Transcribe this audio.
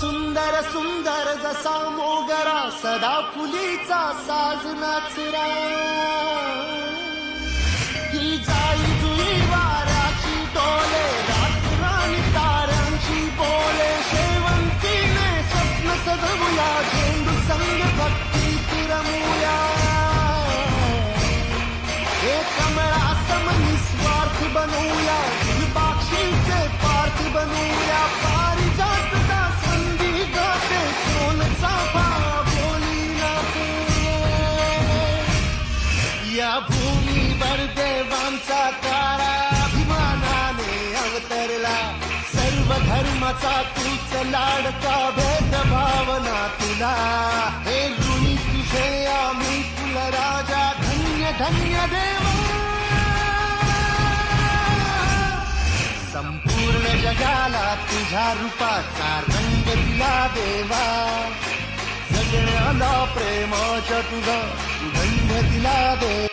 सुंदर सुंदर जसा मोगरा सदा फुलीचा साज नाचरा ही जाई जुई वाऱ्याची डोले रात्राणी ताऱ्यांची बोले शेवंतीने स्वप्न सजवूया झेंडू संग भक्ती रमूया हे कमळा सम निस्वार्थ बनूया बाक्षीचे पार्थ बनूया पारिजातचा संधी गाते सोन चाफा बोली नाते या भूमीवर देवांचा तारा अभिमानाने अवतरला सर्व धर्माचा तूच लाडका भेदभावना तुला हे ऋणी तुझे आम्ही कुलराजा धन्य धन्य देवा संपूर्ण जगाला तुझ्या रूपाचा रंग दिला देवा जगण्याला प्रेमाच्या तुझा सुगंध दिला देवा